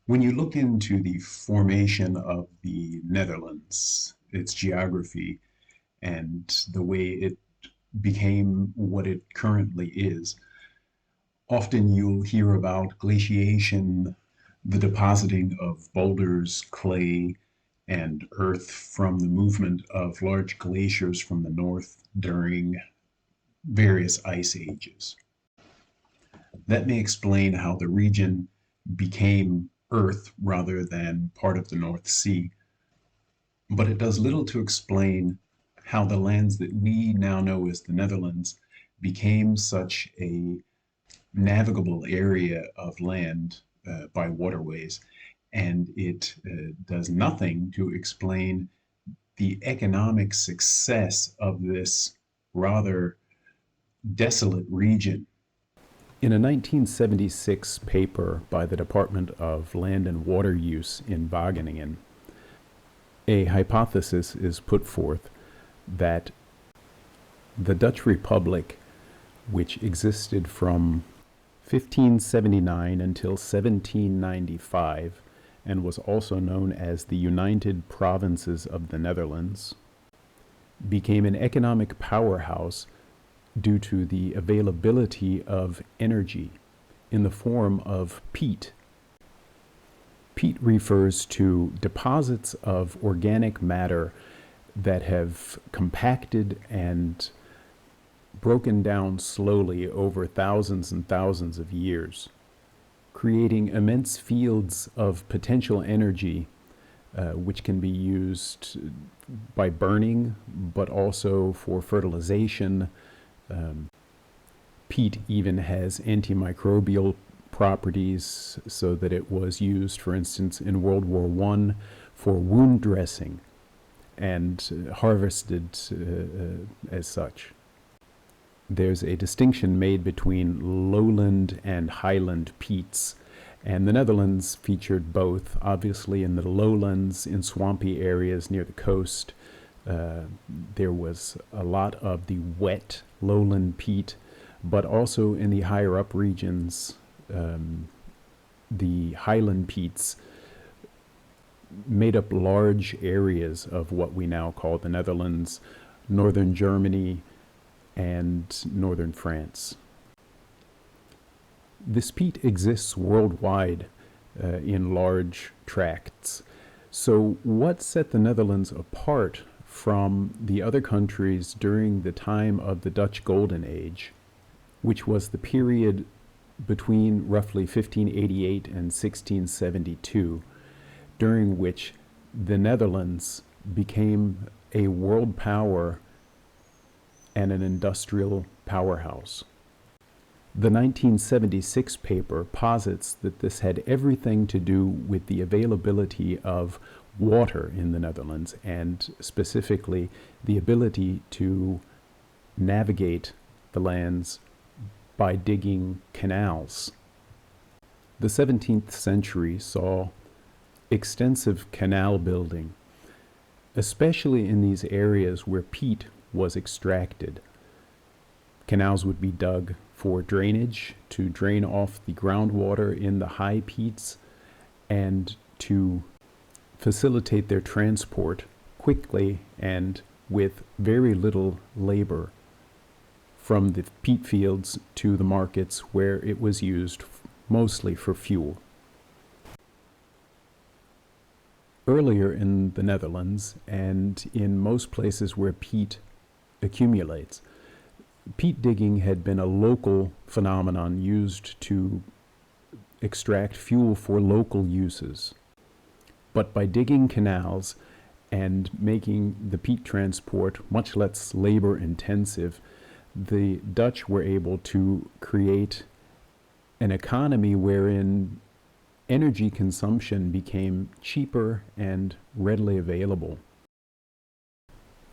When you look into the formation of the Netherlands, its geography, and the way it became what it currently is, often you'll hear about glaciation, the depositing of boulders, clay, and earth from the movement of large glaciers from the north during various ice ages. That may explain how the region became Earth rather than part of the North Sea, but it does little to explain how the lands that we now know as the Netherlands became such a navigable area of land by waterways, and it does nothing to explain the economic success of this rather desolate region. In a 1976 paper by the Department of Land and Water Use in Wageningen, a hypothesis is put forth that the Dutch Republic, which existed from 1579 until 1795 and was also known as the United Provinces of the Netherlands, became an economic powerhouse due to the availability of energy in the form of peat. Peat refers to deposits of organic matter that have compacted and broken down slowly over thousands and thousands of years, creating immense fields of potential energy which can be used by burning, but also for fertilization. Peat even has antimicrobial properties, so that it was used, for instance, in World War I for wound dressing and harvested as such. There's a distinction made between lowland and highland peats, and the Netherlands featured both, obviously in the lowlands, in swampy areas near the coast. There was a lot of the wet lowland peat, but also in the higher up regions, the highland peats made up large areas of what we now call the Netherlands, northern Germany, and northern France. This peat exists worldwide in large tracts. So what set the Netherlands apart from the other countries during the time of the Dutch Golden Age, which was the period between roughly 1588 and 1672, during which the Netherlands became a world power and an industrial powerhouse? The 1976 paper posits that this had everything to do with the availability of water in the Netherlands, and specifically the ability to navigate the lands by digging canals. The 17th century saw extensive canal building, especially in these areas where peat was extracted. Canals would be dug for drainage, to drain off the groundwater in the high peats, and to facilitate their transport quickly and with very little labor from the peat fields to the markets, where it was used mostly for fuel. Earlier in the Netherlands, and in most places where peat accumulates, peat digging had been a local phenomenon used to extract fuel for local uses. But by digging canals and making the peat transport much less labor intensive, the Dutch were able to create an economy wherein energy consumption became cheaper and readily available.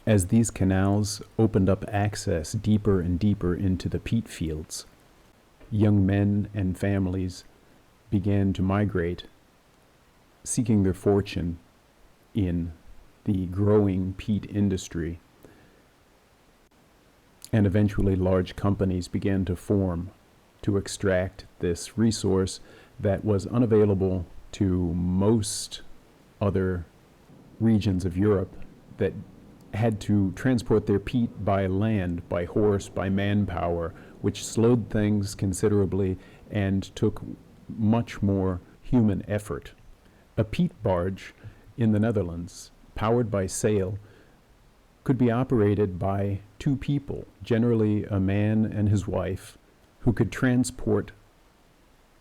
As these canals opened up access deeper and deeper into the peat fields, young men and families began to migrate, seeking their fortune in the growing peat industry. And eventually large companies began to form to extract this resource that was unavailable to most other regions of Europe that had to transport their peat by land, by horse, by manpower, which slowed things considerably and took much more human effort. A peat barge in the Netherlands, powered by sail, could be operated by two people, generally a man and his wife, who could transport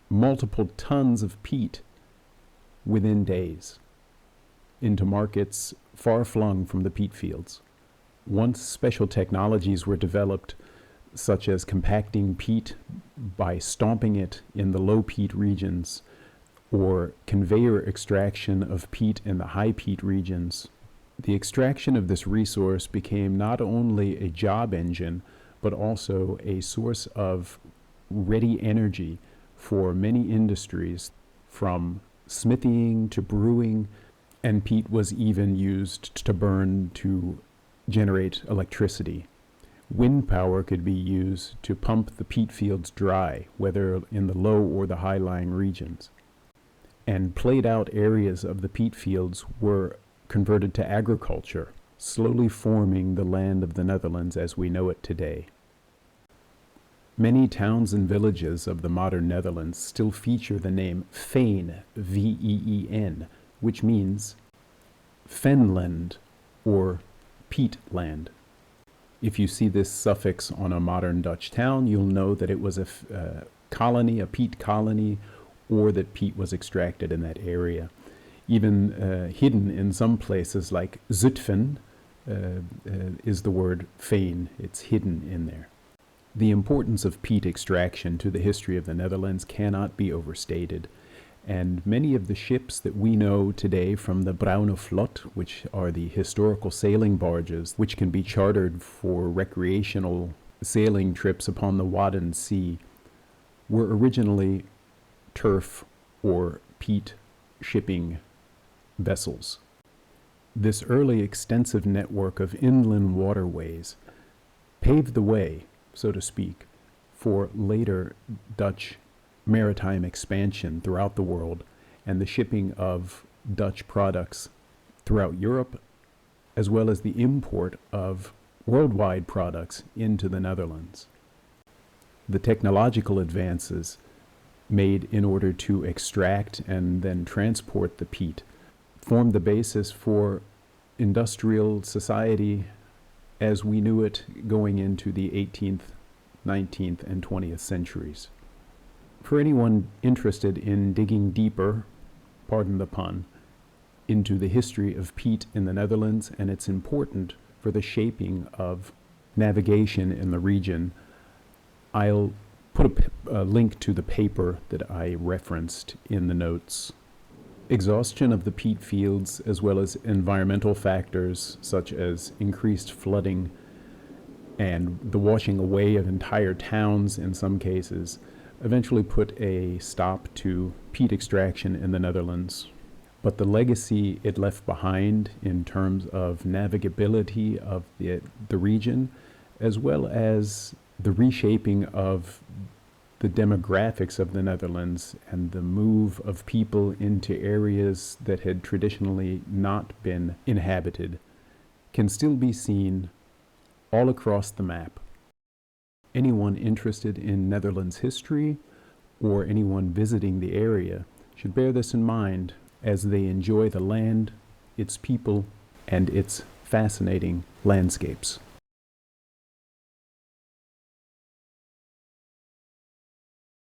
multiple tons of peat within days into markets far flung from the peat fields. Once special technologies were developed, such as compacting peat by stomping it in the low peat regions, or conveyor extraction of peat in the high peat regions, the extraction of this resource became not only a job engine, but also a source of ready energy for many industries, from smithying to brewing, and peat was even used to burn to generate electricity. Wind power could be used to pump the peat fields dry, whether in the low or the high-lying regions. And played out areas of the peat fields were converted to agriculture, slowly forming the land of the Netherlands as we know it today. Many towns and villages of the modern Netherlands still feature the name Veen, V-E-E-N, which means fenland or peat land. If you see this suffix on a modern Dutch town, you'll know that it was a colony, a peat colony, or that peat was extracted in that area. Even hidden in some places like Zutphen is the word veen. It's hidden in there. The importance of peat extraction to the history of the Netherlands cannot be overstated, and many of the ships that we know today from the Bruine Vlot, which are the historical sailing barges which can be chartered for recreational sailing trips upon the Wadden Sea, were originally turf or peat shipping vessels. This early extensive network of inland waterways paved the way, so to speak, for later Dutch maritime expansion throughout the world and the shipping of Dutch products throughout Europe, as well as the import of worldwide products into the Netherlands. The technological advances made in order to extract and then transport the peat formed the basis for industrial society as we knew it going into the 18th, 19th, and 20th centuries. For anyone interested in digging deeper, pardon the pun, into the history of peat in the Netherlands and its importance for the shaping of navigation in the region, I'll put a link to the paper that I referenced in the notes. Exhaustion of the peat fields, as well as environmental factors such as increased flooding and the washing away of entire towns in some cases, eventually put a stop to peat extraction in the Netherlands. But the legacy it left behind in terms of navigability of the region, as well as the reshaping of the demographics of the Netherlands and the move of people into areas that had traditionally not been inhabited, can still be seen all across the map. Anyone interested in Netherlands history or anyone visiting the area should bear this in mind as they enjoy the land, its people, and its fascinating landscapes.